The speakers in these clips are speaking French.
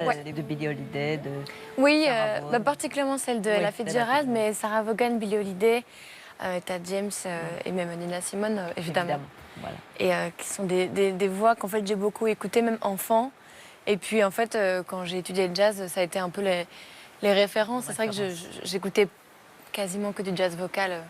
de Billie Holiday, de Oui, Sarah Vaughan. particulièrement celle de Ella Fitzgerald, mais Sarah Vaughan, Billie Holiday, t'as James et même Nina Simone, évidemment. Voilà. Et qui sont des voix qu'en fait j'ai beaucoup écoutées, même enfant. Et puis en fait, quand j'ai étudié le jazz, ça a été un peu les références. C'est vrai que j'écoutais quasiment que du jazz vocal.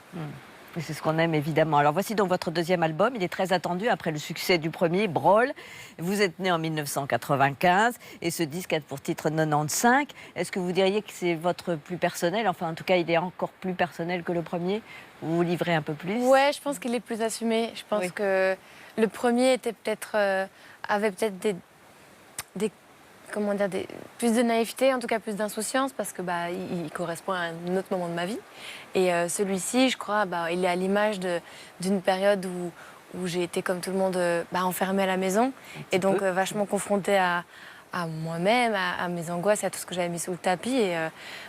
Et c'est ce qu'on aime évidemment. Alors voici donc votre deuxième album. Il est très attendu après le succès du premier, Brawl. Vous êtes né en 1995 et ce disque a pour titre 95. Est-ce que vous diriez que c'est votre plus personnel? Enfin, en tout cas, il est encore plus personnel que le premier. Vous vous livrez un peu plus? Ouais, je pense qu'il est plus assumé. Je pense que le premier était peut-être avait peut-être des comment dire, plus de naïveté, en tout cas plus d'insouciance, parce que il correspond à un autre moment de ma vie. Et celui-ci, je crois, il est à l'image d'une période où j'ai été, comme tout le monde, enfermée à la maison, et donc vachement confrontée à moi-même, à mes angoisses et à tout ce que j'avais mis sous le tapis. Et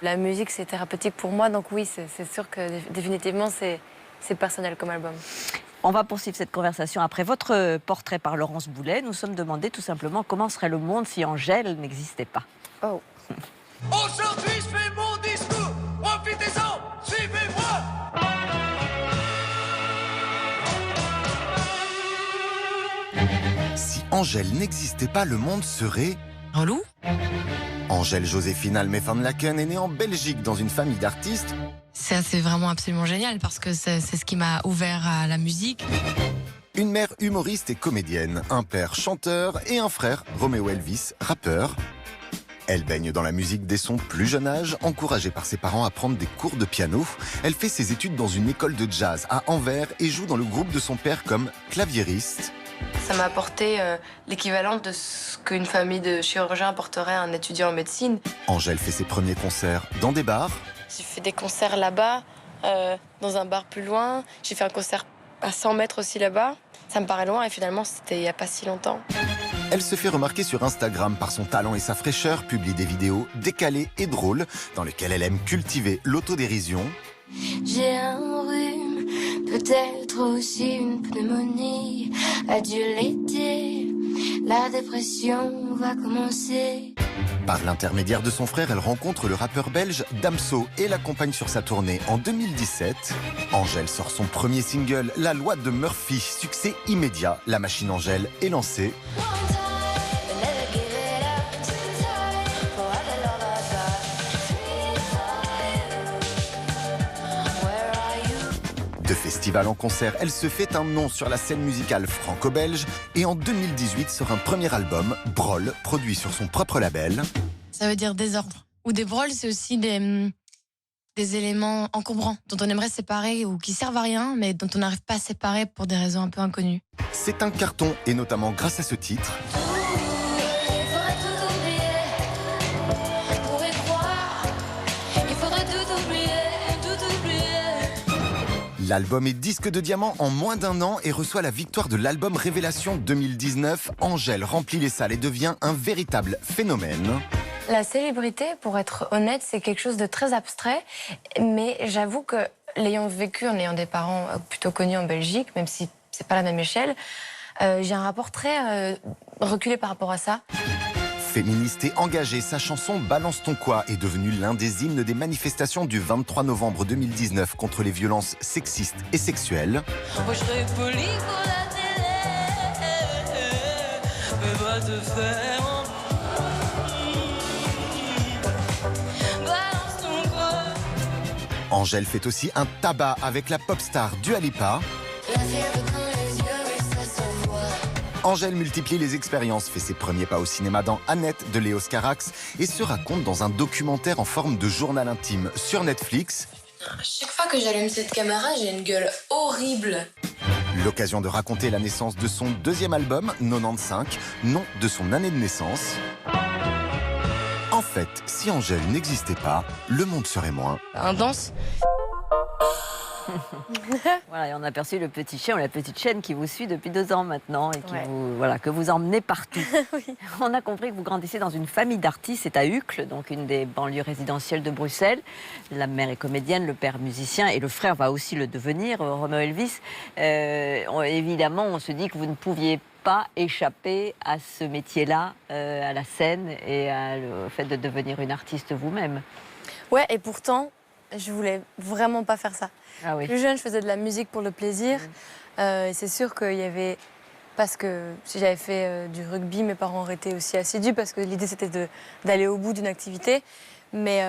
la musique, c'est thérapeutique pour moi, donc oui, c'est sûr que définitivement, c'est personnel comme album. On va poursuivre cette conversation après votre portrait par Laurence Boulet. Nous sommes demandé tout simplement comment serait le monde si Angèle n'existait pas. Oh. Aujourd'hui, je fais mon discours. Profitez-en, suivez-moi. Si Angèle n'existait pas, le monde serait... Relou. Angèle Joséphine Almé van Laken est née en Belgique dans une famille d'artistes. C'est vraiment absolument génial parce que c'est ce qui m'a ouvert à la musique. Une mère humoriste et comédienne, un père chanteur et un frère, Roméo Elvis, rappeur. Elle baigne dans la musique dès son plus jeune âge, encouragée par ses parents à prendre des cours de piano. Elle fait ses études dans une école de jazz à Anvers et joue dans le groupe de son père comme claviériste. Ça m'a apporté l'équivalent de ce qu'une famille de chirurgiens apporterait à un étudiant en médecine. Angèle fait ses premiers concerts dans des bars. J'ai fait des concerts là-bas, dans un bar plus loin. J'ai fait un concert à 100 mètres aussi là-bas. Ça me paraît loin et finalement, c'était il n'y a pas si longtemps. Elle se fait remarquer sur Instagram par son talent et sa fraîcheur, publie des vidéos décalées et drôles dans lesquelles elle aime cultiver l'autodérision. J'ai un rhume, peut-être aussi une pneumonie. Adieu l'été, la dépression va commencer. Par l'intermédiaire de son frère, elle rencontre le rappeur belge Damso et l'accompagne sur sa tournée en 2017. Angèle sort son premier single, La Loi de Murphy. Succès immédiat, la machine Angèle est lancée. De festival en concert, elle se fait un nom sur la scène musicale franco-belge et en 2018 sort un premier album, Brawl, produit sur son propre label. Ça veut dire désordre. Ou des brôles, c'est aussi des éléments encombrants dont on aimerait se séparer ou qui servent à rien, mais dont on n'arrive pas à se séparer pour des raisons un peu inconnues. C'est un carton et notamment grâce à ce titre. L'album est disque de diamant en moins d'un an et reçoit la victoire de l'album Révélation 2019. Angèle remplit les salles et devient un véritable phénomène. La célébrité, pour être honnête, c'est quelque chose de très abstrait. Mais j'avoue que l'ayant vécu en ayant des parents plutôt connus en Belgique, même si c'est pas la même échelle, j'ai un rapport très reculé par rapport à ça. Féministe et engagée, sa chanson Balance ton quoi est devenue l'un des hymnes des manifestations du 23 novembre 2019 contre les violences sexistes et sexuelles. Moi, je serais poli pour la télé, mais va te faire en... Balance ton quoi. Angèle fait aussi un tabac avec la pop star Dua Lipa. Angèle multiplie les expériences, fait ses premiers pas au cinéma dans Annette de Léos Carax et se raconte dans un documentaire en forme de journal intime sur Netflix. À chaque fois que j'allume cette caméra, j'ai une gueule horrible. L'occasion de raconter la naissance de son deuxième album, 95, nom de son année de naissance. En fait, si Angèle n'existait pas, le monde serait moins. Un danse. Voilà, et on a aperçu le petit chien ou la petite chienne qui vous suit depuis 2 ans maintenant et qui Ouais. que vous emmenez partout. Oui. On a compris que vous grandissez dans une famille d'artistes, c'est à Uccle, donc une des banlieues résidentielles de Bruxelles. La mère est comédienne, le père musicien et le frère va aussi le devenir, Roméo Elvis. Évidemment, on se dit que vous ne pouviez pas échapper à ce métier-là, à la scène et au fait de devenir une artiste vous-même. Ouais, et pourtant, je voulais vraiment pas faire ça. Ah oui. Plus jeune, je faisais de la musique pour le plaisir. Et c'est sûr qu'il y avait... Parce que si j'avais fait du rugby, mes parents auraient été aussi assidus parce que l'idée c'était d'aller au bout d'une activité. Mais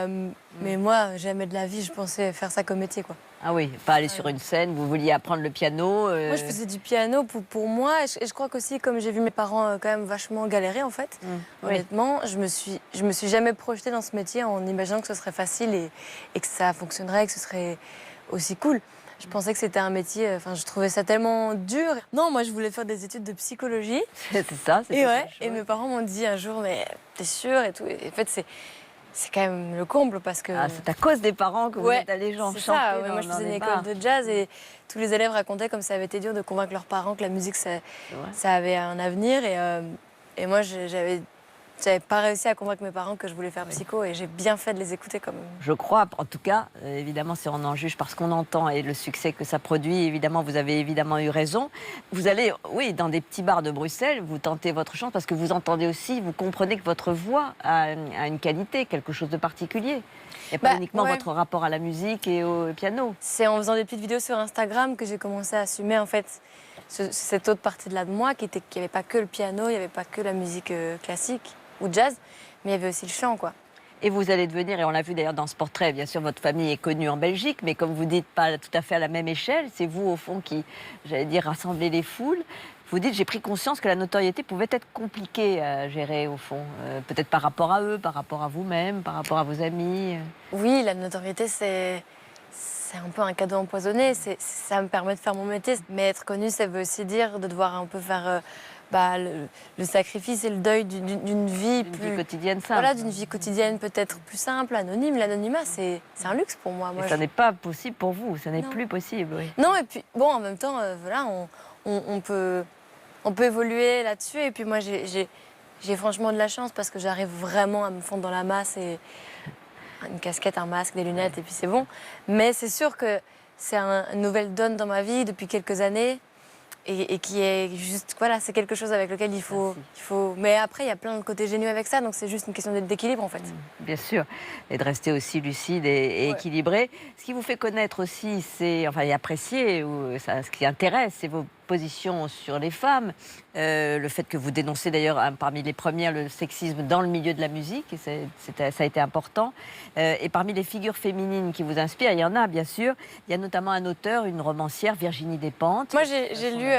moi, jamais de la vie, je pensais faire ça comme métier, quoi. Ah oui, pas aller sur une scène, vous vouliez apprendre le piano. Moi, je faisais du piano pour moi. Et je crois qu'aussi, comme j'ai vu mes parents quand même vachement galérer, en fait, honnêtement, je me suis jamais projetée dans ce métier en imaginant que ce serait facile et que ça fonctionnerait, que ce serait aussi cool. Je pensais que c'était un métier, enfin, je trouvais ça tellement dur. Non, moi, je voulais faire des études de psychologie. C'est ça, c'est Et autre ouais, chose. et mes parents m'ont dit un jour, mais t'es sûre et tout. Et en fait, c'est quand même le comble parce que... Ah, c'est à cause des parents que vous êtes allés chanter c'est ça. Ouais, dans- moi, je dans faisais une les école bars. de jazz et tous les élèves racontaient comme ça avait été dur de convaincre leurs parents que la musique, C'est vrai. ça avait un avenir. Et moi, j'avais pas réussi à convaincre mes parents que je voulais faire psycho et j'ai bien fait de les écouter quand même. Je crois, en tout cas, évidemment, si on en juge par ce qu'on entend et le succès que ça produit, évidemment, vous avez évidemment eu raison. Vous allez, oui, dans des petits bars de Bruxelles, vous tentez votre chance parce que vous entendez aussi, vous comprenez que votre voix a une qualité, quelque chose de particulier. Et pas uniquement votre rapport à la musique et au piano. C'est en faisant des petites vidéos sur Instagram que j'ai commencé à assumer en fait cette autre partie de là de moi qui n'y avait pas que le piano, il n'y avait pas que la musique classique ou jazz, mais il y avait aussi le chant, quoi. Et vous allez devenir, et on l'a vu d'ailleurs dans ce portrait, bien sûr, votre famille est connue en Belgique, mais comme vous dites, pas tout à fait à la même échelle. C'est vous, au fond, qui, j'allais dire, rassemblez les foules. Vous dites, j'ai pris conscience que la notoriété pouvait être compliquée à gérer, au fond. Peut-être par rapport à eux, par rapport à vous-même, par rapport à vos amis. Oui, la notoriété, c'est un peu un cadeau empoisonné. Ça me permet de faire mon métier. Mais être connu, ça veut aussi dire de devoir un peu faire le sacrifice et le deuil d'une vie Une vie quotidienne simple. Voilà, d'une vie quotidienne peut-être plus simple, anonyme. L'anonymat, c'est un luxe pour moi. Et ça n'est pas possible pour vous, ça n'est Non. plus possible. Oui. Non, et puis, bon, en même temps, voilà, on peut évoluer là-dessus. Et puis moi, j'ai franchement de la chance parce que j'arrive vraiment à me fondre dans la masse et une casquette, un masque, des lunettes, et puis c'est bon. Mais c'est sûr que c'est une nouvelle donne dans ma vie depuis quelques années et qui est juste, voilà, c'est quelque chose avec lequel il faut... Mais après, il y a plein de côtés géniaux avec ça, donc c'est juste une question d'équilibre, en fait. Bien sûr, et de rester aussi lucide et équilibré. Ce qui vous fait connaître aussi, c'est, enfin, et apprécier, ou ça, ce qui intéresse, c'est vos positions sur les femmes. Le fait que vous dénoncez d'ailleurs parmi les premières le sexisme dans le milieu de la musique, et ça a été important. Et parmi les figures féminines qui vous inspirent, il y en a bien sûr. Il y a notamment un auteur, une romancière, Virginie Despentes. Moi, j'ai lu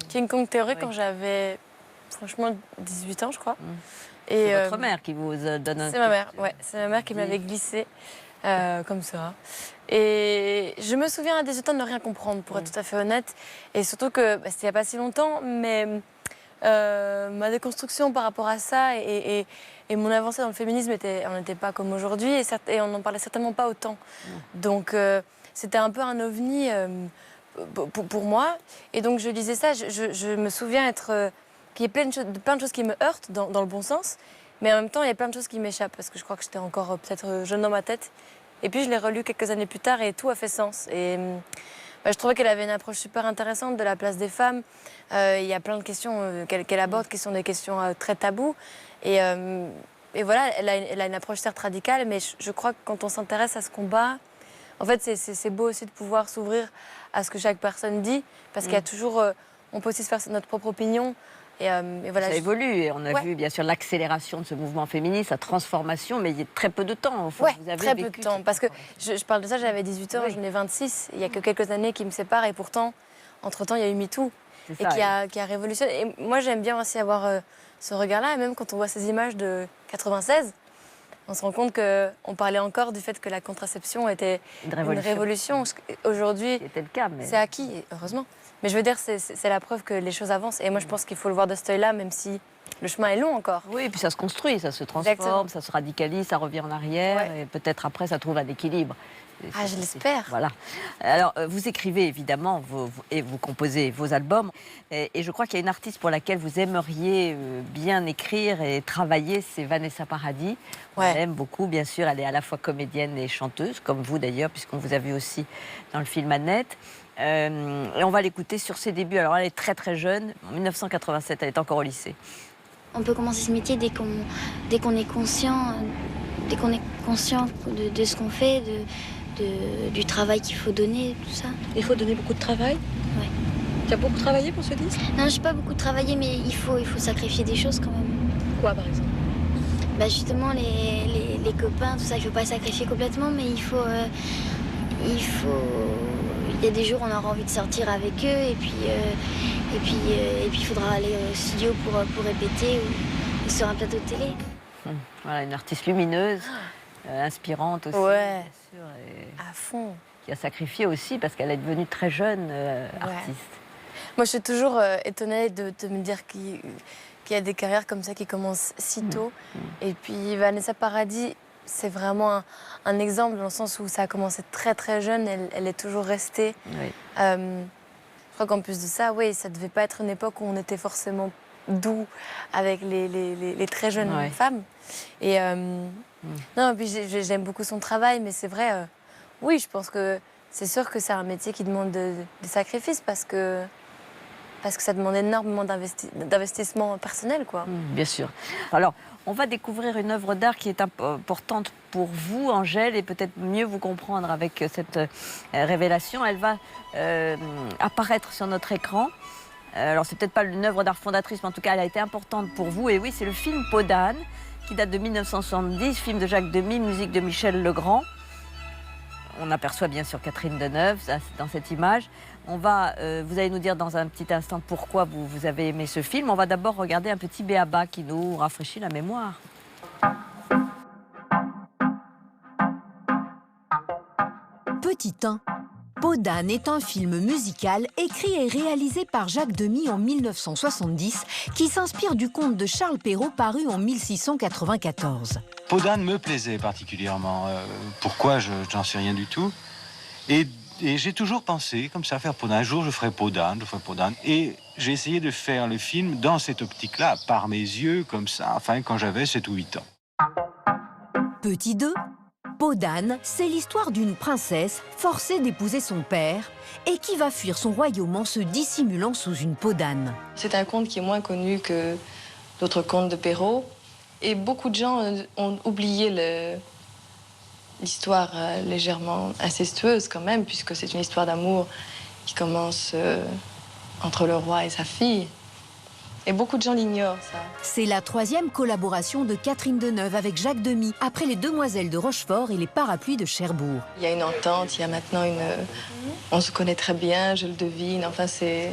King Kong Theory quand j'avais, franchement, 18 ans, je crois. C'est votre mère qui vous donne un... C'est ma mère, ouais. C'est ma mère qui me l'avait glissé comme ça. Et je me souviens à 18 ans de ne rien comprendre, pour être tout à fait honnête. Et surtout que c'était il n'y a pas si longtemps, mais ma déconstruction par rapport à ça et mon avancée dans le féminisme, on n'était pas comme aujourd'hui et on n'en parlait certainement pas autant. Donc c'était un peu un ovni pour moi. Et donc je lisais ça, je me souviens qu'il y a plein de choses qui me heurtent dans le bon sens, mais en même temps il y a plein de choses qui m'échappent parce que je crois que j'étais encore peut-être jeune dans ma tête. Et puis je l'ai relu quelques années plus tard et tout a fait sens. Et je trouvais qu'elle avait une approche super intéressante de la place des femmes. Il y a plein de questions qu'elle aborde qui sont des questions très tabous. Et voilà, elle a une approche certes radicale, mais je crois que quand on s'intéresse à ce combat, en fait c'est beau aussi de pouvoir s'ouvrir à ce que chaque personne dit, parce qu'il y a toujours, on peut aussi se faire notre propre opinion. Et voilà, ça évolue et on a vu bien sûr l'accélération de ce mouvement féministe, sa transformation, mais il y a très peu de temps. Au fond. Vous avez très peu vécu de temps. Parce que je parle de ça, j'avais 18 ans, Oui. j'en ai 26. Il n'y a que quelques années qui me séparent et pourtant, entre-temps, il y a eu MeToo C'est et ça, qui a révolutionné. Et moi, j'aime bien aussi avoir ce regard-là. Et même quand on voit ces images de 96, on se rend compte qu'on parlait encore du fait que la contraception était une révolution. Aujourd'hui, C'était le cas, mais... c'est acquis, et heureusement. Mais je veux dire, c'est la preuve que les choses avancent. Et moi, je pense qu'il faut le voir de cet œil-là, même si le chemin est long encore. Oui, et puis ça se construit, ça se transforme, Exactement. ça se radicalise, ça revient en arrière, et peut-être après ça trouve un équilibre. Ah, je l'espère. Voilà. Alors, vous écrivez évidemment et vous composez vos albums. Et je crois qu'il y a une artiste pour laquelle vous aimeriez bien écrire et travailler, c'est Vanessa Paradis. On l'aime beaucoup, bien sûr. Elle est à la fois comédienne et chanteuse, comme vous d'ailleurs, puisqu'on vous a vu aussi dans le film Annette. Et on va l'écouter sur ses débuts. Alors elle est très très jeune, en 1987, elle est encore au lycée. On peut commencer ce métier dès qu'on est conscient, de ce qu'on fait, du travail qu'il faut donner, tout ça. Il faut donner beaucoup de travail. Ouais. Tu as beaucoup travaillé pour ce disque? Non, je n'ai pas beaucoup travaillé, mais il faut sacrifier des choses quand même. Quoi, par exemple? Bah justement, les copains, tout ça, il ne faut pas sacrifier complètement, mais il y a des jours où on aura envie de sortir avec eux, et puis il faudra aller au studio pour répéter ou sur un plateau de télé. Voilà, une artiste lumineuse, inspirante aussi, Ouais. bien sûr, et À fond. qui a sacrifié aussi parce qu'elle est devenue très jeune artiste. Moi, je suis toujours étonnée de me dire qu'il y a des carrières comme ça qui commencent si tôt. Et puis Vanessa Paradis, c'est vraiment un exemple dans le sens où ça a commencé très très jeune, elle est toujours restée. Oui. Je crois qu'en plus de ça, oui, ça devait pas être une époque où on était forcément doux avec les très jeunes femmes. Et non, puis j'aime beaucoup son travail, mais c'est vrai, oui, je pense que c'est sûr que c'est un métier qui demande des sacrifices parce que ça demande énormément d'investissement personnel, quoi. Bien sûr. Alors, on va découvrir une œuvre d'art qui est importante pour vous, Angèle, et peut-être mieux vous comprendre avec cette révélation. Elle va apparaître sur notre écran. Alors, c'est peut-être pas une œuvre d'art fondatrice, mais en tout cas, elle a été importante pour vous. Et oui, c'est le film Peau d'âne, qui date de 1970, film de Jacques Demy, musique de Michel Legrand. On aperçoit bien sûr Catherine Deneuve dans cette image. Vous allez nous dire dans un petit instant pourquoi vous avez aimé ce film. On va d'abord regarder un petit b.a.-ba qui nous rafraîchit la mémoire. Petit 1. Peau d'âne est un film musical écrit et réalisé par Jacques Demy en 1970 qui s'inspire du conte de Charles Perrault paru en 1694. Peau d'âne me plaisait particulièrement. Pourquoi, j'en sais rien du tout. Et j'ai toujours pensé, comme ça, faire peau d'âne. Un jour, je ferai peau d'âne, Et j'ai essayé de faire le film dans cette optique-là, par mes yeux, comme ça, enfin, quand j'avais 7 ou 8 ans. Petit 2. Peau d'âne, c'est l'histoire d'une princesse forcée d'épouser son père et qui va fuir son royaume en se dissimulant sous une peau d'âne. C'est un conte qui est moins connu que d'autres contes de Perrault. Et beaucoup de gens ont oublié l'histoire légèrement incestueuse quand même, puisque c'est une histoire d'amour qui commence entre le roi et sa fille. Et beaucoup de gens l'ignorent, ça. C'est la 3e collaboration de Catherine Deneuve avec Jacques Demy, après Les Demoiselles de Rochefort et Les Parapluies de Cherbourg. Il y a une entente, il y a maintenant on se connaît très bien, je le devine, enfin c'est...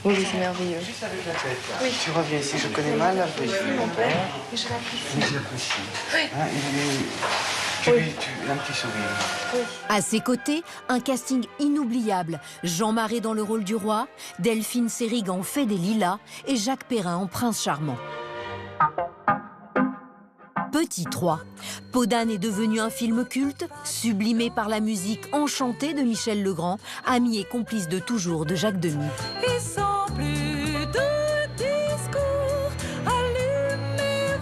Oui, c'est merveilleux. Juste avec la tête. Oui. Tu reviens ici, je connais mal la bouche. Mon père, et je l'apprécie. Je l'apprécie. Oui. Hein, tu un petit sourire. Oui. À ses côtés, un casting inoubliable. Jean Marais dans le rôle du roi, Delphine Seyrig en Fée des Lilas et Jacques Perrin en Prince Charmant. Petit 3. Peau d'âne est devenu un film culte, sublimé par la musique enchantée de Michel Legrand, ami et complice de toujours de Jacques Demy. Et sans plus de discours, allumez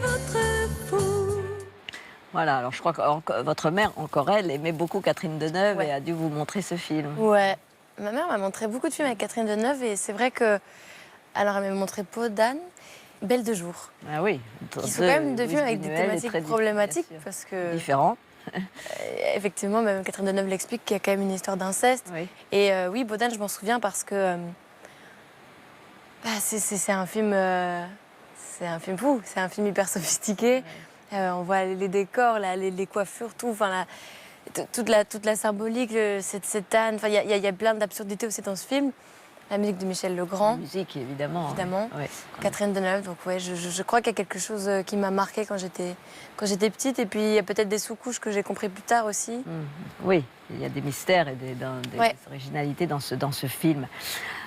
votre four. Voilà, alors je crois que votre mère, encore elle, aimait beaucoup Catherine Deneuve Ouais. et a dû vous montrer ce film. Ouais. Ma mère m'a montré beaucoup de films avec Catherine Deneuve et c'est vrai que... Alors, elle m'a montré Peau d'âne, Belle de jour. Ah oui. Qui sont quand même deux films avec des thématiques problématiques parce que... Différents. Effectivement, même Catherine Deneuve l'explique qu'il y a quand même une histoire d'inceste. Oui. Et oui, Peau d'âne, je m'en souviens parce que c'est un film fou, c'est un film hyper sophistiqué. On voit les décors, les coiffures, tout, enfin toute la symbolique, cette âne. Enfin, il y a plein d'absurdités aussi dans ce film. La musique de Michel Legrand. La musique, évidemment. Évidemment. Ouais. Catherine Deneuve, donc ouais, je crois qu'il y a quelque chose qui m'a marquée quand j'étais petite. Et puis il y a peut-être des sous-couches que j'ai compris plus tard aussi. Oui, il y a des mystères et des Ouais. originalités dans ce film.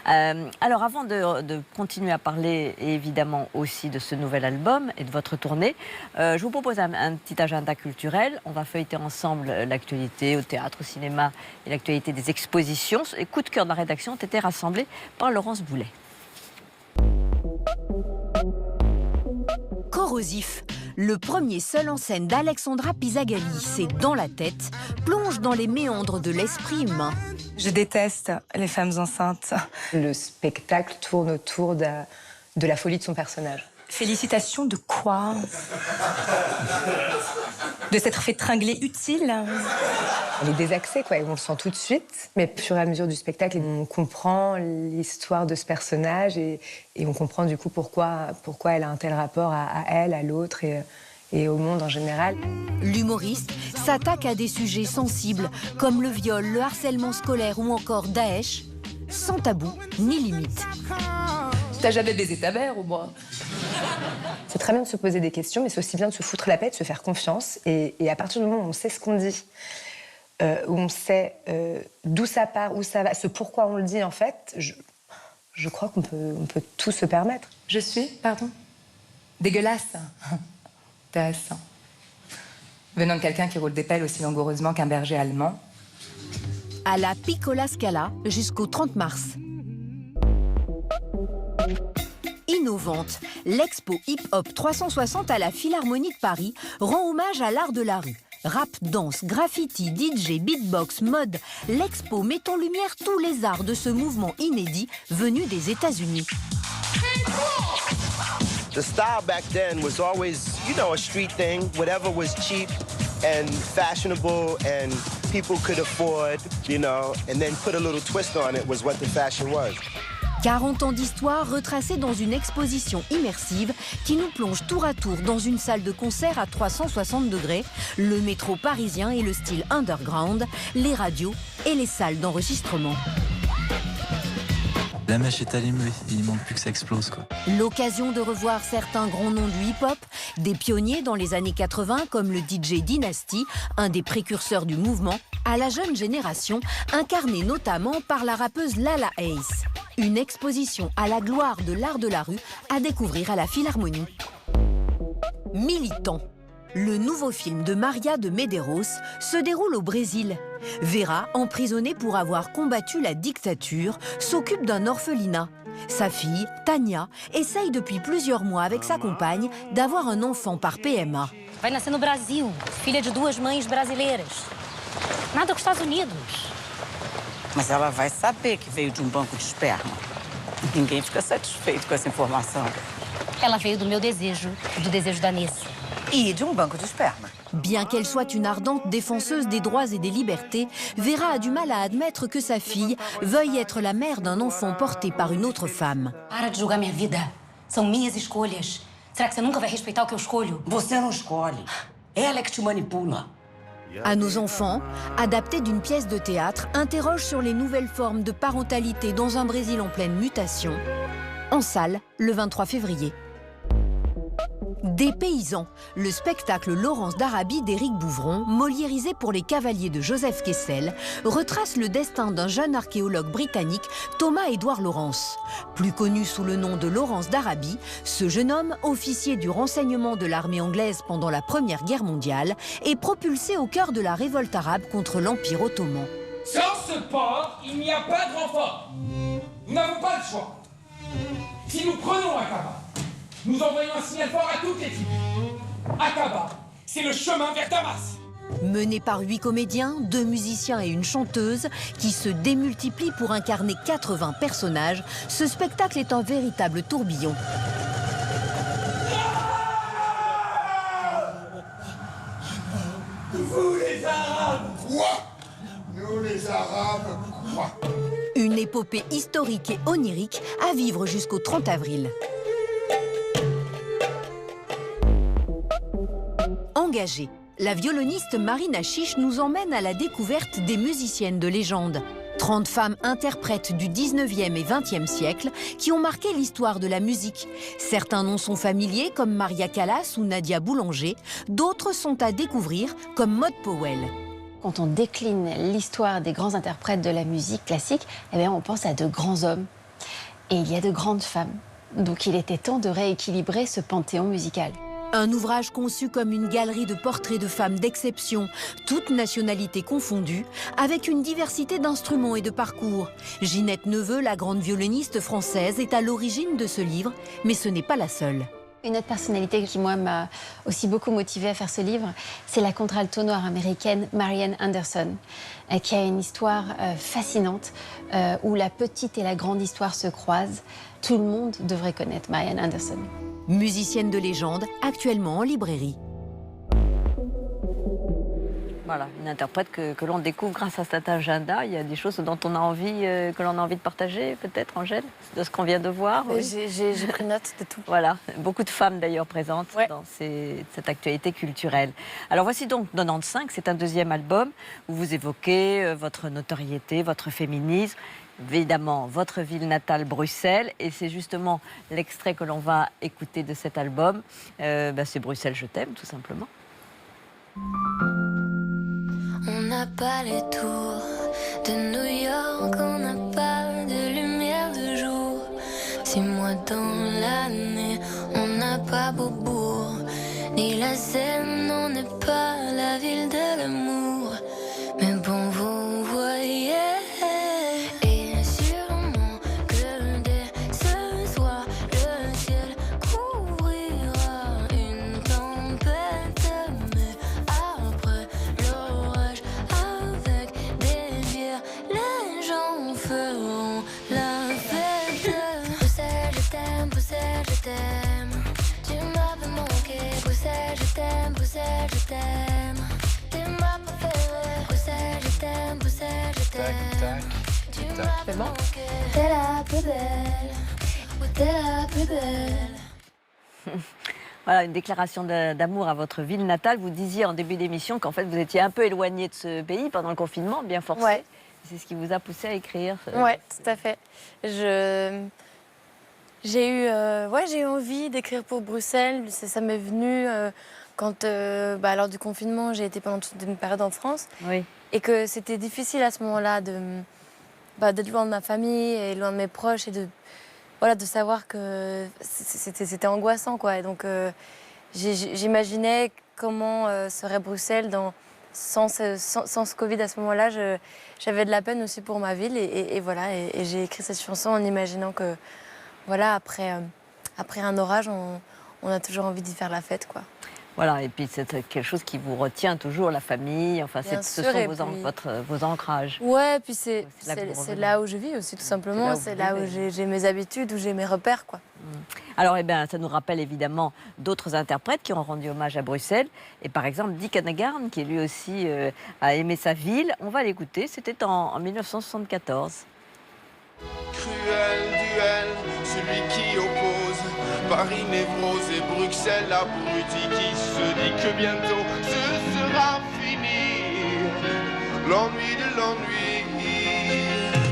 Alors avant de continuer à parler évidemment aussi de ce nouvel album et de votre tournée, je vous propose un petit agenda culturel. On va feuilleter ensemble l'actualité au théâtre, au cinéma et l'actualité des expositions. Les coups de cœur de la rédaction ont été rassemblés par Laurence Boulet. Corrosif. Le premier seul en scène d'Alexandra Pisagalli, c'est Dans la tête, plonge dans les méandres de l'esprit humain. Je déteste les femmes enceintes. Le spectacle tourne autour de la folie de son personnage. Félicitations de quoi? De s'être fait tringler utile? Elle est désaxée, quoi, et on le sent tout de suite. Mais au fur et à mesure du spectacle, on comprend l'histoire de ce personnage et on comprend du coup pourquoi elle a un tel rapport à elle, à l'autre et au monde en général. L'humoriste s'attaque à des sujets sensibles comme le viol, le harcèlement scolaire ou encore Daesh, sans tabou ni limite. T'as jamais baisé ta mère, au moins? C'est très bien de se poser des questions, mais c'est aussi bien de se foutre la paix, de se faire confiance. Et à partir du moment où on sait ce qu'on dit, où on sait d'où ça part, où ça va, ce pourquoi on le dit, en fait, je crois qu'on peut tout se permettre. Je suis, pardon, dégueulasse. Intéressant. Venant de quelqu'un qui roule des pelles aussi langoureusement qu'un berger allemand. À la Piccola Scala jusqu'au 30 mars. Innovante, l'expo hip-hop 360 à la Philharmonie de Paris rend hommage à l'art de la rue. Rap, danse, graffiti, DJ, beatbox, mode, l'expo met en lumière tous les arts de ce mouvement inédit venu des États-Unis. The style back then was always, you know, a street thing. Whatever was cheap and fashionable and people could afford, you know, and then put a little twist on it was what the fashion was. 40 ans d'histoire retracée dans une exposition immersive qui nous plonge tour à tour dans une salle de concert à 360 degrés, le métro parisien et le style underground, les radios et les salles d'enregistrement. La mèche est allumée, il ne manque plus que ça explose, quoi. L'occasion de revoir certains grands noms du hip-hop, des pionniers dans les années 80 comme le DJ Dynasty, un des précurseurs du mouvement, à la jeune génération, incarnée notamment par la rappeuse Lala Ace. Une exposition à la gloire de l'art de la rue à découvrir à la Philharmonie. Militant. Le nouveau film de Maria de Medeiros se déroule au Brésil. Vera, emprisonnée pour avoir combattu la dictature, s'occupe d'un orphelinat. Sa fille, Tania, essaye depuis plusieurs mois avec sa compagne d'avoir un enfant par PMA. Vai nascer no Brasil, filha de duas mães brasileiras. Nada com os Estados Unidos. Mas ela vai saber que veio de banco de esperma. Ninguém fica satisfeito com essa informação. Ela veio do meu desejo, do desejo da Nesse. E de banco de esperma. Bien qu'elle soit une ardente défenseuse des droits et des libertés, Vera a du mal à admettre que sa fille veuille être la mère d'un enfant porté par une autre femme. Para de julgar minha vida. São minhas escolhas. Será que você nunca vai respeitar o que eu escolho? Você não escolhe. Ela é que te manipula. À nos enfants, adapté d'une pièce de théâtre, interroge sur les nouvelles formes de parentalité dans un Brésil en pleine mutation. En salle, le 23 février. Des paysans, le spectacle Laurence d'Arabie d'Éric Bouvron, moliérisé pour les cavaliers de Joseph Kessel, retrace le destin d'un jeune archéologue britannique, Thomas-Édouard Lawrence. Plus connu sous le nom de Laurence d'Arabie, ce jeune homme, officier du renseignement de l'armée anglaise pendant la Première Guerre mondiale, est propulsé au cœur de la révolte arabe contre l'Empire ottoman. Sans ce port, il n'y a pas de renfort. Nous n'avons pas le choix. Si nous prenons Aqaba, nous envoyons un signal fort à toutes les tribus. Aqaba, c'est le chemin vers Damas. Mené par 8 comédiens, 2 musiciens et une chanteuse qui se démultiplient pour incarner 80 personnages, ce spectacle est un véritable tourbillon. Vous les Arabes! Quoi? Nous les Arabes, quoi? Une épopée historique et onirique à vivre jusqu'au 30 avril. Engagée, la violoniste Marina Chiche nous emmène à la découverte des musiciennes de légende. 30 femmes interprètes du 19e et 20e siècle qui ont marqué l'histoire de la musique. Certains noms sont familiers comme Maria Callas ou Nadia Boulanger, d'autres sont à découvrir comme Maud Powell. Quand on décline l'histoire des grands interprètes de la musique classique, eh bien on pense à de grands hommes. Et il y a de grandes femmes. Donc il était temps de rééquilibrer ce panthéon musical. Un ouvrage conçu comme une galerie de portraits de femmes d'exception, toutes nationalités confondues, avec une diversité d'instruments et de parcours. Ginette Neveu, la grande violoniste française, est à l'origine de ce livre, mais ce n'est pas la seule. Une autre personnalité qui, moi, m'a aussi beaucoup motivée à faire ce livre, c'est la contralto noire américaine Marian Anderson, qui a une histoire fascinante, où la petite et la grande histoire se croisent. Tout le monde devrait connaître Marian Anderson. Musicienne de légende, actuellement en librairie. Voilà, une interprète que l'on découvre grâce à cet agenda. Il y a des choses dont on a envie, que l'on a envie de partager, peut-être, Angèle, de ce qu'on vient de voir. Oui. J'ai pris note de tout. Voilà, beaucoup de femmes d'ailleurs présentes dans cette actualité culturelle. Alors voici donc 95, c'est un deuxième album où vous évoquez votre notoriété, votre féminisme, évidemment votre ville natale Bruxelles, et c'est justement l'extrait que l'on va écouter de cet album. C'est Bruxelles, je t'aime, tout simplement. On n'a pas les tours de New York, on n'a pas de lumière de jour. 6 mois dans l'année, on n'a pas Beaubourg, ni la Seine, on n'est pas la ville de l'amour. Mais bon, vous voyez, et sûrement que dès ce soir, le ciel couvrira une tempête. Mais après l'orage, avec des bières, les gens feront la fête. Bruxelles, je t'aime, Bruxelles, je t'aime. Tu m'avais manqué, Bruxelles, je t'aime, Bruxelles, je t'aime. T'es ma préférée, Bruxelles, je t'aime, Bruxelles, je t'aime. Tu m'avais manqué, t'es la plus belle, t'es la plus belle. Voilà, une déclaration d'amour à votre ville natale. Vous disiez en début d'émission qu'en fait vous étiez un peu éloigné de ce pays pendant le confinement, bien forcé. Ouais. C'est ce qui vous a poussé à écrire. Oui, tout à fait. J'ai eu envie d'écrire pour Bruxelles. Ça m'est venu quand, lors du confinement, j'ai été pendant toute une période en France. Oui. Et que c'était difficile à ce moment-là d'être loin de ma famille et loin de mes proches et de savoir que c'était angoissant, quoi. Et donc, j'imaginais comment serait Bruxelles sans ce Covid à ce moment-là. J'avais de la peine aussi pour ma ville et voilà. Et j'ai écrit cette chanson en imaginant que, voilà, après un orage, on a toujours envie d'y faire la fête, quoi. Voilà, et puis c'est quelque chose qui vous retient toujours, la famille, enfin, ce sont vos ancrages. Ouais, puis c'est là où je vis aussi, tout simplement. C'est là où j'ai mes habitudes, où j'ai mes repères, quoi. Alors, ça nous rappelle évidemment d'autres interprètes qui ont rendu hommage à Bruxelles. Et par exemple, Dick Annegarn, qui lui aussi a aimé sa ville. On va l'écouter, c'était en 1974. Cruel duel, celui qui oppose Paris névrose et Bruxelles abruti, qui se dit que bientôt ce sera fini. L'ennui de l'ennui.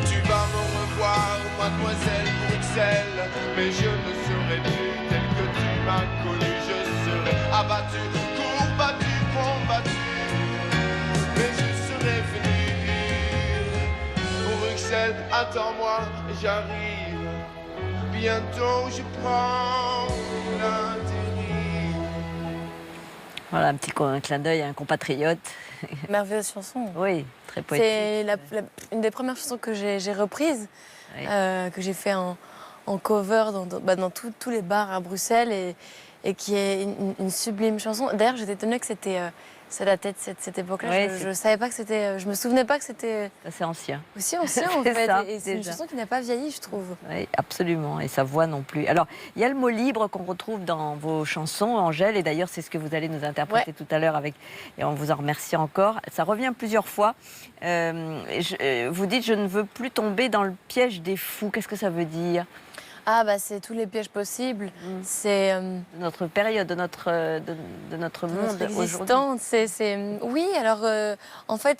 Tu vas me revoir, mademoiselle Bruxelles, mais je ne serai plus tel que tu m'as connu. Je serai abattu, courbattu, combattu, mais je serai venu. Bruxelles, attends-moi, j'arrive. Bientôt je prends la dérive. Voilà, un petit clin d'œil à un compatriote. Merveilleuse chanson. Oui, très poétique. C'est une des premières chansons que j'ai reprises, que j'ai fait en cover dans tous les bars à Bruxelles et qui est une sublime chanson. D'ailleurs, j'étais étonnée que ça datait de cette époque-là. Ouais, je savais pas que c'était. Je me souvenais pas que c'était. C'est ancien. Aussi ancien en fait. Ça, et c'est une chanson qui n'a pas vieilli, je trouve. Oui, absolument. Et sa voix non plus. Alors, il y a le mot libre qu'on retrouve dans vos chansons, Angèle, et d'ailleurs, c'est ce que vous allez nous interpréter tout à l'heure et on vous en remercie encore. Ça revient plusieurs fois. Vous dites, je ne veux plus tomber dans le piège des fous. Qu'est-ce que ça veut dire ? Ah c'est tous les pièges possibles. C'est de notre période, de notre monde aujourd'hui. Oui, alors en fait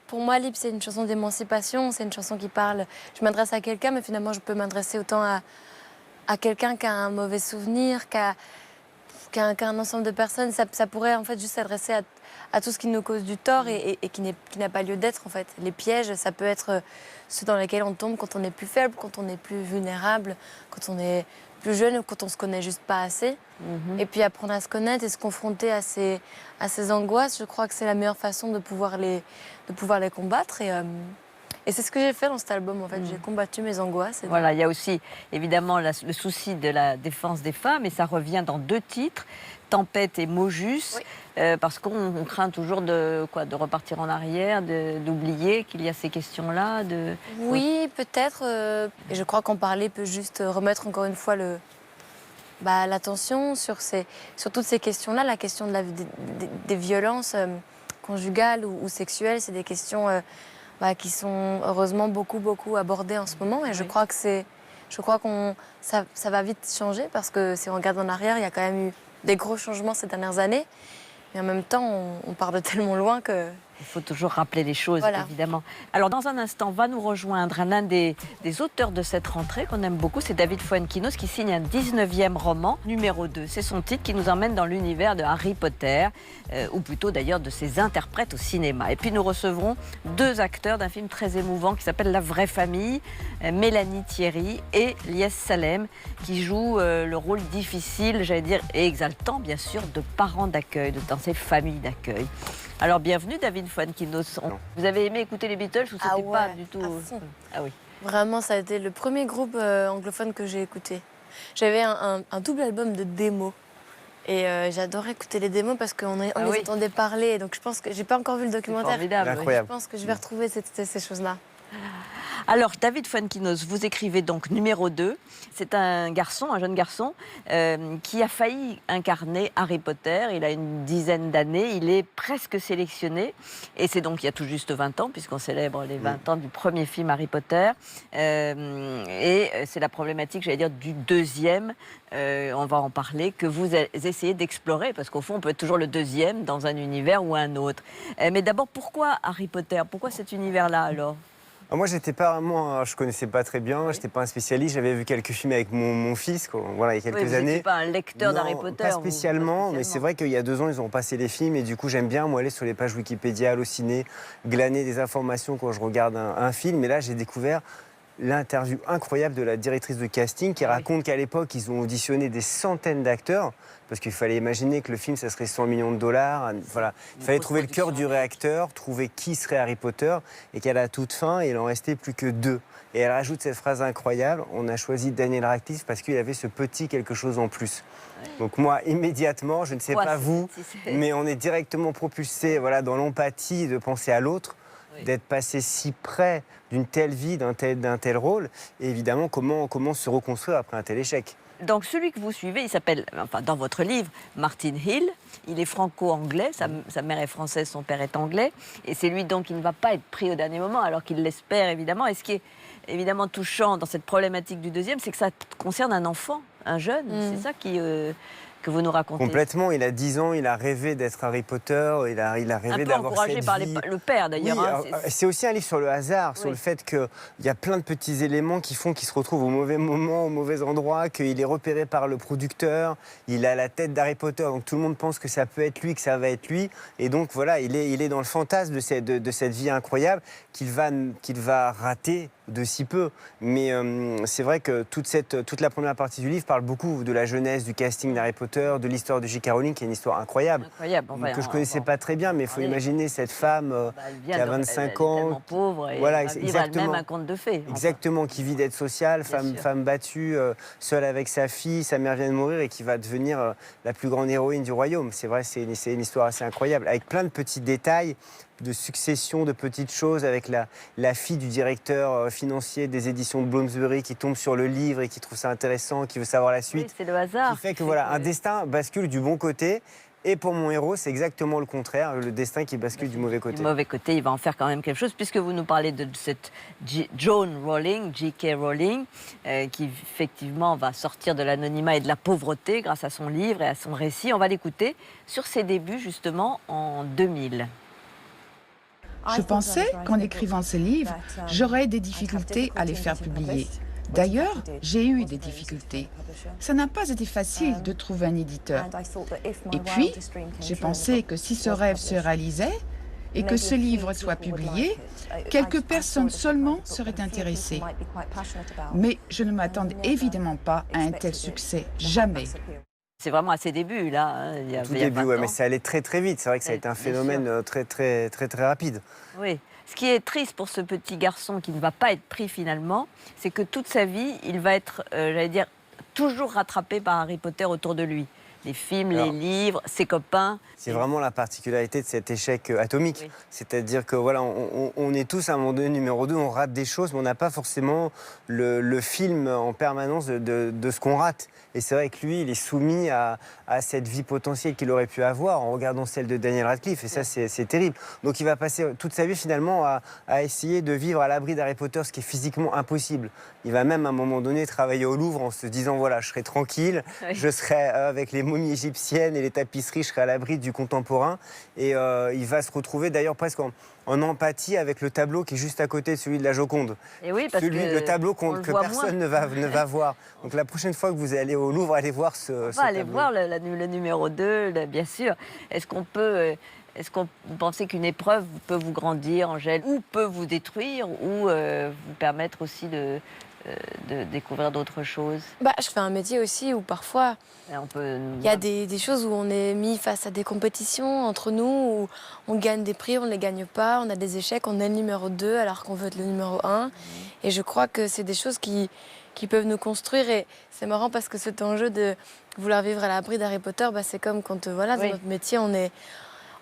pour moi libre c'est une chanson d'émancipation, c'est une chanson qui parle. Je m'adresse à quelqu'un, mais finalement je peux m'adresser autant à quelqu'un qui a un mauvais souvenir, qui a un ensemble de personnes. Ça pourrait en fait juste s'adresser à tout ce qui nous cause du tort et qui n'a pas lieu d'être en fait. Les pièges, ça peut être ceux dans lesquels on tombe quand on est plus faible, quand on est plus vulnérable, quand on est plus jeune ou quand on se connaît juste pas assez. Et puis apprendre à se connaître et se confronter à ces angoisses, je crois que c'est la meilleure façon de pouvoir les combattre. Et c'est ce que j'ai fait dans cet album, en fait. J'ai combattu mes angoisses. Voilà, il y a aussi évidemment le souci de la défense des femmes, et ça revient dans 2 titres, Tempête et Mojus, parce qu'on craint toujours de repartir en arrière, d'oublier qu'il y a ces questions-là. Oui, peut-être. Et je crois qu'en parler peut juste remettre encore une fois l'attention sur toutes ces questions-là. La question des violences conjugales ou sexuelles, c'est des questions qui sont heureusement beaucoup abordées en ce moment. Et je crois que ça va vite changer, parce que si on regarde en arrière, il y a quand même eu des gros changements ces dernières années. Mais en même temps, on part de tellement loin que... Il faut toujours rappeler les choses, voilà. Évidemment. Alors, dans un instant, va nous rejoindre l'un des auteurs de cette rentrée qu'on aime beaucoup, c'est David Fuenquinos, qui signe un 19e roman, numéro 2. C'est son titre qui nous emmène dans l'univers de Harry Potter, ou plutôt d'ailleurs de ses interprètes au cinéma. Et puis, nous recevrons 2 acteurs d'un film très émouvant qui s'appelle La vraie famille, Mélanie Thierry et Lies Salem, qui jouent le rôle difficile, j'allais dire, et exaltant, bien sûr, de parents d'accueil, dans ces familles d'accueil. Alors, bienvenue, David Fuenquinos. Vous avez aimé écouter les Beatles ou c'était pas du tout... Ah oui. Vraiment, ça a été le premier groupe anglophone que j'ai écouté. J'avais un double album de démos. Et j'adorais écouter les démos parce qu'on les entendait parler. Donc je pense que j'ai pas encore vu le documentaire. Formidable. Je pense que je vais retrouver ces choses-là. Alors, David Fuenquinos, vous écrivez donc numéro 2. C'est un jeune garçon, qui a failli incarner Harry Potter. Il a une dizaine d'années, il est presque sélectionné. Et c'est donc il y a tout juste 20 ans, puisqu'on célèbre les 20 ans du premier film Harry Potter. Et c'est la problématique, j'allais dire, du 2e. On va en parler, que vous essayez d'explorer, parce qu'au fond, on peut être toujours le 2e dans un univers ou un autre. Mais d'abord, pourquoi Harry Potter? Pourquoi cet univers-là, alors? Moi, je connaissais pas très bien, j'étais pas un spécialiste, j'avais vu quelques films avec mon fils, voilà, il y a quelques années. Vous n'étiez pas un lecteur d'Harry Potter? Pas spécialement, mais c'est vrai qu'il y a 2 ans, ils ont passé les films, et du coup, j'aime bien, moi, aller sur les pages Wikipédia, Allociné, glaner des informations quand je regarde un film, et là, j'ai découvert l'interview incroyable de la directrice de casting qui raconte qu'à l'époque, ils ont auditionné des centaines d'acteurs, parce qu'il fallait imaginer que le film, ça serait 100 millions de dollars. Voilà. Il fallait trouver le cœur du réacteur, trouver qui serait Harry Potter, et qu'à la toute fin, il en restait plus que 2. Et elle rajoute cette phrase incroyable: on a choisi Daniel Radcliffe parce qu'il avait ce petit quelque chose en plus. Donc moi, immédiatement, je ne sais pas vous, mais on est directement propulsé dans l'empathie de penser à l'autre, d'être passé si près d'une telle vie, d'un tel rôle, et évidemment, comment se reconstruire après un tel échec. Donc celui que vous suivez, il s'appelle, dans votre livre, Martin Hill. Il est franco-anglais, sa mère est française, son père est anglais. Et c'est lui donc qui ne va pas être pris au dernier moment, alors qu'il l'espère évidemment. Et ce qui est évidemment touchant dans cette problématique du 2e, c'est que ça concerne un enfant, un jeune. C'est ça que vous nous racontez. Complètement, il a 10 ans, il a rêvé d'être Harry Potter, il a rêvé d'avoir cette vie. Un peu encouragé par le père d'ailleurs. Oui, c'est aussi un livre sur le hasard, sur le fait qu'il y a plein de petits éléments qui font qu'il se retrouve au mauvais moment, au mauvais endroit, qu'il est repéré par le producteur, il a la tête d'Harry Potter, donc tout le monde pense que ça peut être lui, que ça va être lui, et donc voilà, il est dans le fantasme de cette vie incroyable qu'il va rater de si peu. Mais c'est vrai que toute la première partie du livre parle beaucoup de la jeunesse, du casting d'Harry Potter, de l'histoire de J.K. Rowling, qui est une histoire incroyable. Que je ne connaissais pas très bien, mais il faut imaginer cette femme qui a 25 ans. Elle est tellement pauvre et voilà, va vivre elle-même un conte de fées. Exactement, qui vit d'aide sociale, femme battue, seule avec sa fille, sa mère vient de mourir et qui va devenir la plus grande héroïne du royaume. C'est vrai, c'est une histoire assez incroyable, avec plein de petits détails, de succession de petites choses, avec la fille du directeur financier des éditions de Bloomsbury qui tombe sur le livre et qui trouve ça intéressant, qui veut savoir la suite. Oui, c'est le hasard. Qui fait que un destin bascule du bon côté. Et pour mon héros, c'est exactement le contraire, le destin qui bascule du mauvais côté. Du mauvais côté, il va en faire quand même quelque chose, puisque vous nous parlez de cette Joan Rowling, J.K. Rowling, qui effectivement va sortir de l'anonymat et de la pauvreté grâce à son livre et à son récit. On va l'écouter sur ses débuts, justement, en 2000. Je pensais qu'en écrivant ce livre, j'aurais des difficultés à les faire publier. D'ailleurs, j'ai eu des difficultés. Ça n'a pas été facile de trouver un éditeur. Et puis, j'ai pensé que si ce rêve se réalisait et que ce livre soit publié, quelques personnes seulement seraient intéressées. Mais je ne m'attendais évidemment pas à un tel succès, jamais. C'est vraiment à ses débuts, là. Hein. Tout début, mais ça allait très très vite. C'est vrai que ça a été un phénomène très rapide. Oui. Ce qui est triste pour ce petit garçon qui ne va pas être pris finalement, c'est que toute sa vie, il va être, j'allais dire, toujours rattrapé par Harry Potter autour de lui. Les films, les livres, ses copains. C'est vraiment la particularité de cet échec atomique. Oui. C'est-à-dire que voilà, on est tous à un moment donné numéro 2, on rate des choses, mais on n'a pas forcément le film en permanence de ce qu'on rate. Et c'est vrai que lui, il est soumis à cette vie potentielle qu'il aurait pu avoir en regardant celle de Daniel Radcliffe. Et ça, c'est terrible. Donc il va passer toute sa vie finalement à essayer de vivre à l'abri d'Harry Potter, ce qui est physiquement impossible. Il va même à un moment donné travailler au Louvre en se disant, voilà, je serai tranquille, je serai avec les momies égyptiennes et les tapisseries, je serai à l'abri du contemporain. Et il va se retrouver d'ailleurs presque en empathie avec le tableau qui est juste à côté de celui de la Joconde. Et oui, parce le tableau que personne ne va voir. Donc la prochaine fois que vous allez au Louvre, allez voir ce tableau. On va aller voir le numéro 2, bien sûr. Est-ce qu'on peut... Est-ce qu'on pensez qu'une épreuve peut vous grandir, Angèle, ou peut vous détruire, ou vous permettre aussi de découvrir d'autres choses? Je fais un métier aussi où parfois il y a des choses où on est mis face à des compétitions entre nous, où on gagne des prix, on ne les gagne pas, on a des échecs, on est le numéro 2 alors qu'on veut être le numéro 1. Et je crois que c'est des choses qui peuvent nous construire. Et c'est marrant parce que cet enjeu de vouloir vivre à l'abri d'Harry Potter, c'est comme quand dans notre métier,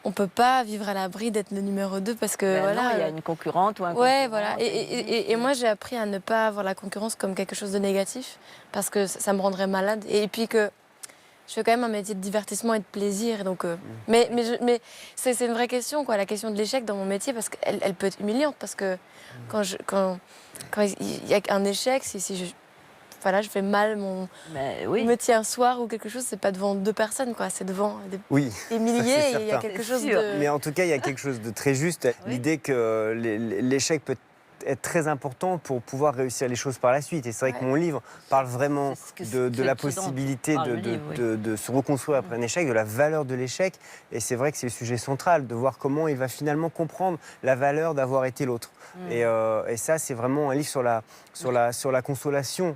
on peut pas vivre à l'abri d'être le numéro 2 parce que non, il y a une concurrente ou un concurrent. Ouais, voilà. Et moi, j'ai appris à ne pas voir la concurrence comme quelque chose de négatif parce que ça me rendrait malade. Et puis que je fais quand même un métier de divertissement et de plaisir. Donc, mais c'est une vraie question, quoi, la question de l'échec dans mon métier, parce qu'elle peut être humiliante. Parce que quand il y a un échec, si je fais mal mon métier un soir ou quelque chose, c'est pas devant 2 personnes, quoi, c'est devant des milliers, et il y a quelque chose de... Mais en tout cas, il y a quelque chose de très juste. L'idée que l'échec peut être très important pour pouvoir réussir les choses par la suite. Et c'est vrai que mon livre parle vraiment de la possibilité de se reconstruire après un échec, de la valeur de l'échec. Et c'est vrai que c'est le sujet central, de voir comment il va finalement comprendre la valeur d'avoir été l'autre. Et ça, c'est vraiment un livre sur la consolation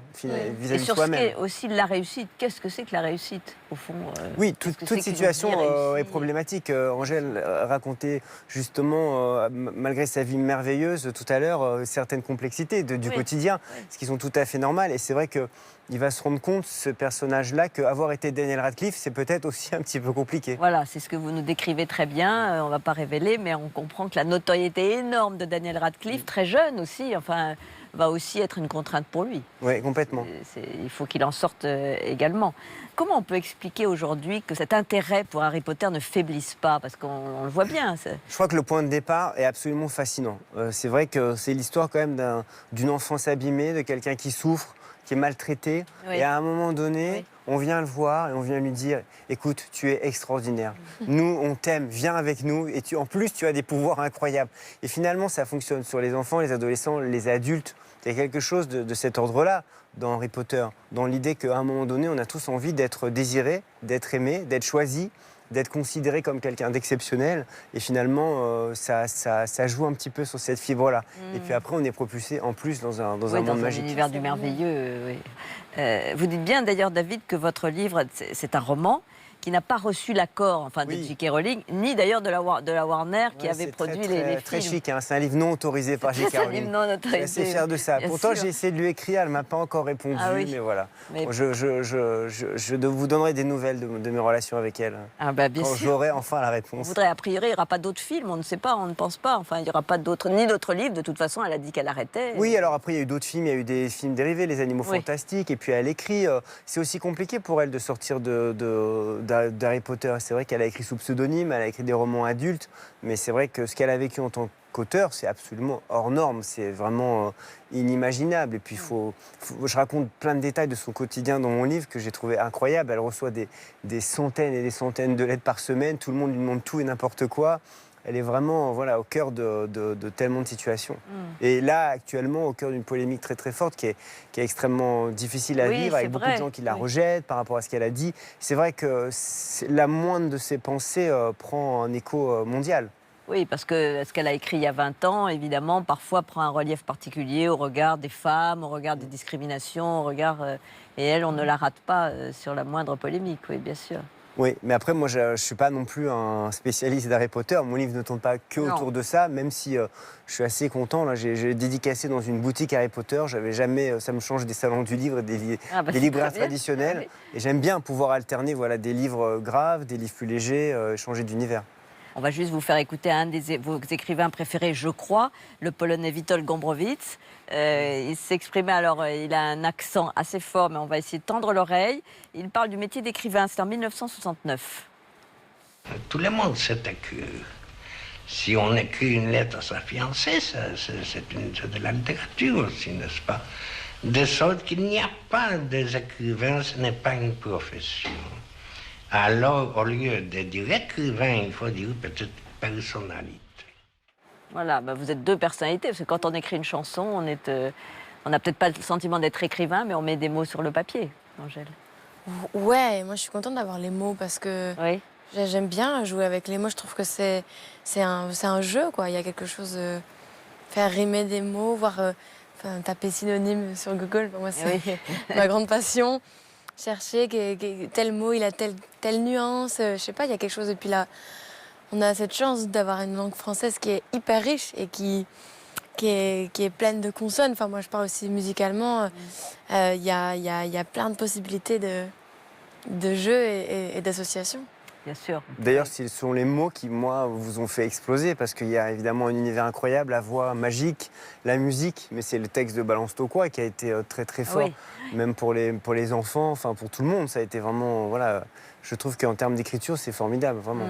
vis-à-vis de soi-même. Et aussi la réussite. Qu'est-ce que c'est que la réussite, au fond Oui, toute situation est problématique. Angèle racontait justement, malgré sa vie merveilleuse tout à l'heure, certaines complexités du quotidien, ce qui sont tout à fait normales. Et c'est vrai qu'il va se rendre compte, ce personnage-là, qu'avoir été Daniel Radcliffe, c'est peut-être aussi un petit peu compliqué. Voilà, c'est ce que vous nous décrivez très bien. On ne va pas révéler, mais on comprend que la notoriété énorme de Daniel Radcliffe, très jeune aussi, va aussi être une contrainte pour lui. Oui, complètement. Il faut qu'il en sorte également. Comment on peut expliquer aujourd'hui que cet intérêt pour Harry Potter ne faiblisse pas? Parce qu'on le voit bien. Je crois que le point de départ est absolument fascinant. C'est vrai que c'est l'histoire quand même d'une enfance abîmée, de quelqu'un qui souffre, qui est maltraité. Et à un moment donné, on vient le voir et on vient lui dire « Écoute, tu es extraordinaire. Nous, on t'aime, viens avec nous. Et en plus, tu as des pouvoirs incroyables. » Et finalement, ça fonctionne sur les enfants, les adolescents, les adultes. Il y a quelque chose de cet ordre-là dans Harry Potter, dans l'idée qu'à un moment donné, on a tous envie d'être désirés, d'être aimés, d'être choisis, d'être considéré comme quelqu'un d'exceptionnel. Et finalement, ça joue un petit peu sur cette fibre-là. Et puis après, on est propulsé en plus dans un monde magique. Dans un univers du merveilleux, vous dites bien d'ailleurs, David, que votre livre, c'est un roman qui n'a pas reçu l'accord de J.K. Rowling, ni d'ailleurs de la Warner qui avait produit les films. Très chic, c'est un livre non autorisé par J.K. Rowling. Je suis assez fier de ça. Pourtant, j'ai essayé de lui écrire, elle ne m'a pas encore répondu, mais voilà. Je vous donnerai des nouvelles de mes relations avec elle quand j'aurai enfin la réponse. On voudrait, a priori, il n'y aura pas d'autres films, on ne sait pas, on ne pense pas. Il n'y aura pas ni d'autres livres, de toute façon, elle a dit qu'elle arrêtait. Oui, alors après, il y a eu d'autres films, il y a eu des films dérivés, Les Animaux Fantastiques, et puis elle écrit. C'est aussi compliqué pour elle de sortir d'Harry Potter. C'est vrai qu'elle a écrit sous pseudonyme, elle a écrit des romans adultes, mais c'est vrai que ce qu'elle a vécu en tant qu'auteur, c'est absolument hors norme, c'est vraiment inimaginable. Et puis je raconte plein de détails de son quotidien dans mon livre que j'ai trouvé incroyable. Elle reçoit des centaines et des centaines de lettres par semaine, tout le monde lui demande tout et n'importe quoi. Elle est vraiment au cœur de tellement de situations. Et là, actuellement, au cœur d'une polémique très très forte qui est extrêmement difficile à vivre, avec beaucoup de gens qui la rejettent par rapport à ce qu'elle a dit. C'est vrai que la moindre de ses pensées prend un écho mondial. Oui, parce que ce qu'elle a écrit il y a 20 ans, évidemment, parfois prend un relief particulier au regard des femmes, au regard des discriminations, au regard... et elle, on ne la rate pas sur la moindre polémique, oui, bien sûr. Oui, mais après, moi, je ne suis pas non plus un spécialiste d'Harry Potter. Mon livre ne tourne pas que autour de ça, même si je suis assez content. Là, j'ai dédicacé dans une boutique Harry Potter. J'avais jamais, ça me change des salons du livre, des libraires traditionnels. Et j'aime bien pouvoir alterner des livres graves, des livres plus légers, changer d'univers. On va juste vous faire écouter un de vos écrivains préférés, je crois, le Polonais Witold Gombrowicz. Il s'exprimait, alors il a un accent assez fort, mais on va essayer de tendre l'oreille. Il parle du métier d'écrivain, c'est en 1969. Tout le monde sait que si on écrit une lettre à sa fiancée, c'est de la littérature aussi, n'est-ce pas? De sorte qu'il n'y a pas des écrivains, ce n'est pas une profession. Alors, au lieu de dire écrivain, il faut dire peut-être personnalité. Voilà, vous êtes deux personnalités, parce que quand on écrit une chanson, on n'a peut-être pas le sentiment d'être écrivain, mais on met des mots sur le papier, Angèle. Ouais, moi je suis contente d'avoir les mots, parce que j'aime bien jouer avec les mots. Je trouve que c'est un jeu, quoi. Il y a quelque chose de faire rimer des mots, taper synonyme sur Google. Pour moi, c'est ma grande passion. Chercher tel mot, il a telle nuance, je sais pas, il y a quelque chose. Et puis là, on a cette chance d'avoir une langue française qui est hyper riche et qui est pleine de consonnes. Enfin, moi, je parle aussi musicalement. Il y a plein de possibilités de jeux et d'associations. Bien sûr. D'ailleurs, ce sont les mots qui, moi, vous ont fait exploser, parce qu'il y a évidemment un univers incroyable, la voix magique, la musique, mais c'est le texte de Balance ton quoi qui a été très très fort, même pour les enfants, enfin pour tout le monde, ça a été vraiment, je trouve qu'en termes d'écriture, c'est formidable, vraiment.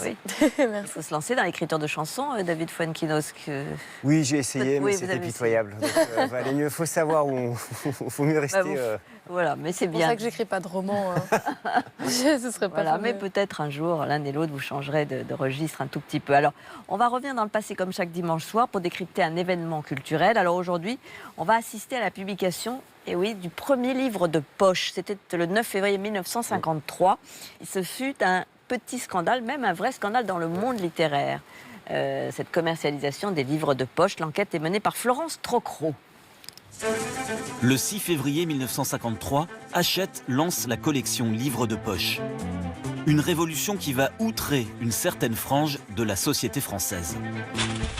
Oui. Il faut se lancer dans l'écriture de chansons, David Fuenquinos. Oui, j'ai essayé, mais c'était pitoyable. Il faut savoir où il faut mieux rester. Voilà, mais c'est bien. C'est pour ça que j'écris pas de romans. Ce serait pas mais peut-être un jour, l'un et l'autre, vous changerez de registre un tout petit peu. Alors, on va revenir dans le passé comme chaque dimanche soir pour décrypter un événement culturel. Alors aujourd'hui, on va assister à la publication du premier livre de poche. C'était le 9 février 1953. Ce fut un petit scandale, même un vrai scandale dans le monde littéraire. Cette commercialisation des livres de poche, l'enquête est menée par Florence Trocreau. Le 6 février 1953, Hachette lance la collection Livres de poche. Une révolution qui va outrer une certaine frange de la société française.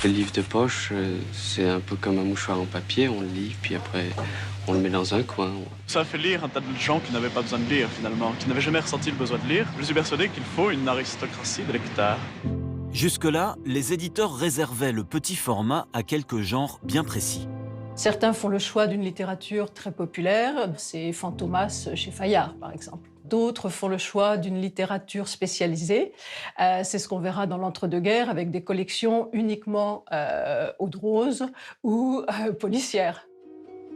Le livre de poche, c'est un peu comme un mouchoir en papier, on le lit, puis après on le met dans un coin. Ça fait lire un tas de gens qui n'avaient pas besoin de lire finalement, qui n'avaient jamais ressenti le besoin de lire. Je suis persuadé qu'il faut une aristocratie de lecteurs. Jusque-là, les éditeurs réservaient le petit format à quelques genres bien précis. Certains font le choix d'une littérature très populaire, c'est Fantomas chez Fayard par exemple. D'autres font le choix d'une littérature spécialisée, c'est ce qu'on verra dans l'entre-deux-guerres avec des collections uniquement eau de rose ou policières.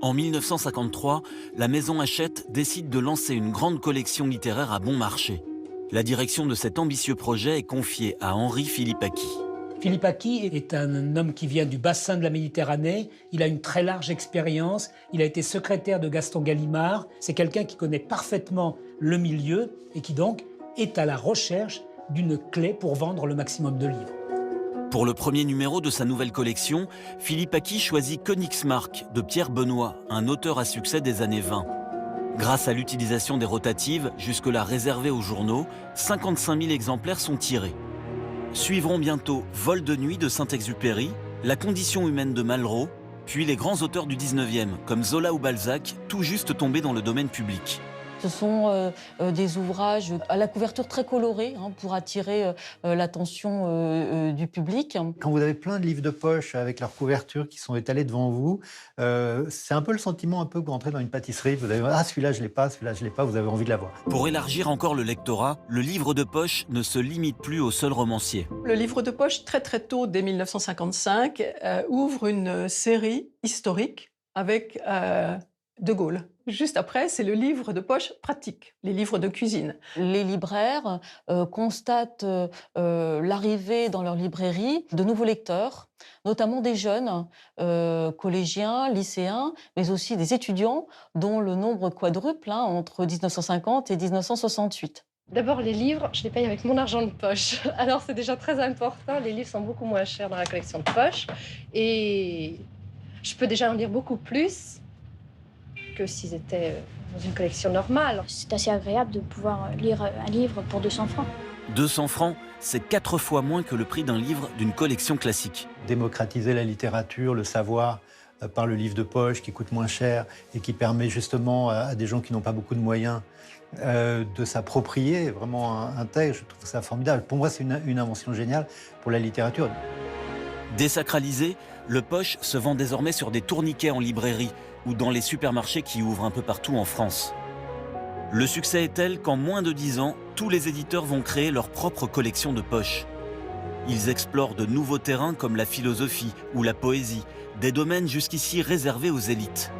En 1953, la maison Hachette décide de lancer une grande collection littéraire à bon marché. La direction de cet ambitieux projet est confiée à Henri Philippaki. Philippaki est un homme qui vient du bassin de la Méditerranée. Il a une très large expérience. Il a été secrétaire de Gaston Gallimard. C'est quelqu'un qui connaît parfaitement le milieu et qui donc est à la recherche d'une clé pour vendre le maximum de livres. Pour le premier numéro de sa nouvelle collection, Philippaki choisit Königsmarck de Pierre Benoît, un auteur à succès des années 20. Grâce à l'utilisation des rotatives, jusque-là réservées aux journaux, 55 000 exemplaires sont tirés. Suivront bientôt Vol de nuit de Saint-Exupéry, La condition humaine de Malraux, puis les grands auteurs du 19e, comme Zola ou Balzac, tout juste tombés dans le domaine public. Ce sont des ouvrages à la couverture très colorée pour attirer l'attention du public. Quand vous avez plein de livres de poche avec leurs couvertures qui sont étalées devant vous, c'est un peu le sentiment que vous rentrez dans une pâtisserie. Vous avez celui-là je l'ai pas, celui-là je l'ai pas, vous avez envie de l'avoir. Pour élargir encore le lectorat, le livre de poche ne se limite plus au seul romancier. Le livre de poche, très très tôt, dès 1955, ouvre une série historique avec De Gaulle. Juste après, c'est le livre de poche pratique, les livres de cuisine. Les libraires constatent l'arrivée dans leur librairie de nouveaux lecteurs, notamment des jeunes, collégiens, lycéens, mais aussi des étudiants dont le nombre quadruple entre 1950 et 1968. D'abord, les livres, je les paye avec mon argent de poche. Alors, c'est déjà très important. Les livres sont beaucoup moins chers dans la collection de poche. Et je peux déjà en lire beaucoup plus que s'ils étaient dans une collection normale. C'est assez agréable de pouvoir lire un livre pour 200 francs. 200 francs, c'est 4 fois moins que le prix d'un livre d'une collection classique. Démocratiser la littérature, le savoir, par le livre de poche qui coûte moins cher et qui permet justement à des gens qui n'ont pas beaucoup de moyens de s'approprier vraiment un texte. Je trouve ça formidable. Pour moi, c'est une invention géniale pour la littérature. Désacralisé, le poche se vend désormais sur des tourniquets en librairie ou dans les supermarchés qui ouvrent un peu partout en France. Le succès est tel qu'en moins de 10 ans, tous les éditeurs vont créer leur propre collection de poches. Ils explorent de nouveaux terrains comme la philosophie ou la poésie, des domaines jusqu'ici réservés aux élites.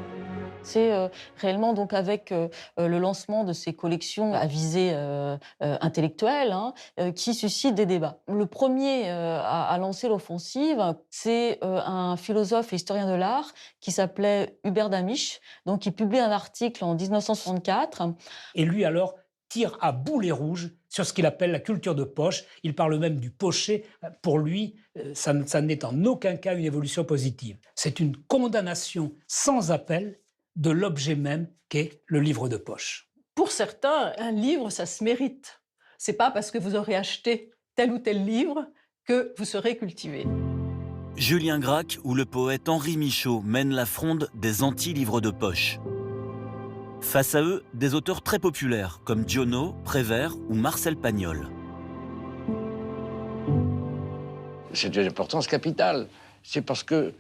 C'est réellement donc avec le lancement de ces collections à visée intellectuelle qui suscitent des débats. Le premier à lancer l'offensive, c'est un philosophe et historien de l'art qui s'appelait Hubert Damisch, donc qui publie un article en 1964. Et lui alors tire à boulet rouge sur ce qu'il appelle la culture de poche. Il parle même du pocher. Pour lui, ça n'est en aucun cas une évolution positive. C'est une condamnation sans appel de l'objet même qu'est le livre de poche. Pour certains, un livre, ça se mérite. C'est pas parce que vous aurez acheté tel ou tel livre que vous serez cultivé. Julien Gracq ou le poète Henri Michaud mènent la fronde des anti-livres de poche. Face à eux, des auteurs très populaires comme Giono, Prévert ou Marcel Pagnol. C'est d'une importance capitale. C'est parce que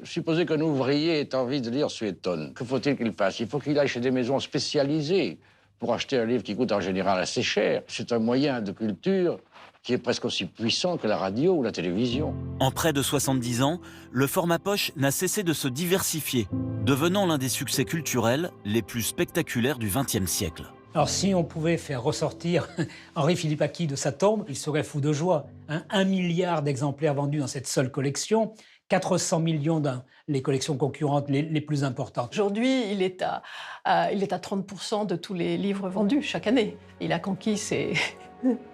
supposez qu'un ouvrier ait envie de lire Suétone, que faut-il qu'il fasse? Il faut qu'il aille chez des maisons spécialisées pour acheter un livre qui coûte en général assez cher. C'est un moyen de culture qui est presque aussi puissant que la radio ou la télévision. En près de 70 ans, le format poche n'a cessé de se diversifier, devenant l'un des succès culturels les plus spectaculaires du XXe siècle. Alors si on pouvait faire ressortir Henri-Philippe Aki de sa tombe, il serait fou de joie. 1 milliard d'exemplaires vendus dans cette seule collection, 400 millions dans les collections concurrentes les plus importantes. Aujourd'hui, il est à 30% de tous les livres vendus chaque année. Il a conquis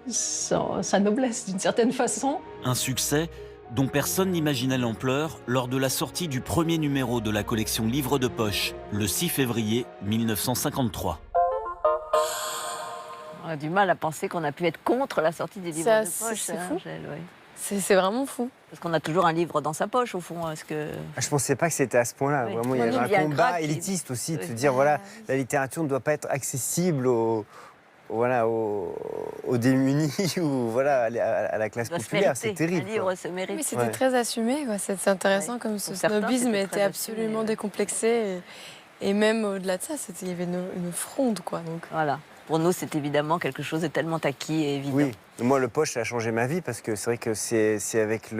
sa noblesse d'une certaine façon. Un succès dont personne n'imaginait l'ampleur lors de la sortie du premier numéro de la collection Livres de poche, le 6 février 1953. On a du mal à penser qu'on a pu être contre la sortie des livres de poche. C'est fou. Angèle, oui. C'est vraiment fou. Parce qu'on a toujours un livre dans sa poche, au fond. Est-ce que... Je ne pensais pas que c'était à ce point-là. Oui. Vraiment, il y avait un combat élitiste aussi, de se dire, voilà, la littérature ne doit pas être accessible aux démunis ou voilà, à la classe populaire. C'est terrible. Un livre se mérite. Oui, c'était très assumé. C'est intéressant comme ce snobisme était absolument décomplexé. Et même au-delà de ça, il y avait une fronde, quoi. Donc. Voilà. Pour nous, c'est évidemment quelque chose de tellement acquis et évident. Oui, moi, le poche, ça a changé ma vie parce que c'est vrai que c'est avec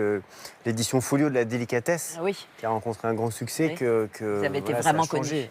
l'édition Folio de la délicatesse qui a rencontré un grand succès que vous avez été ça a vraiment changé. connu.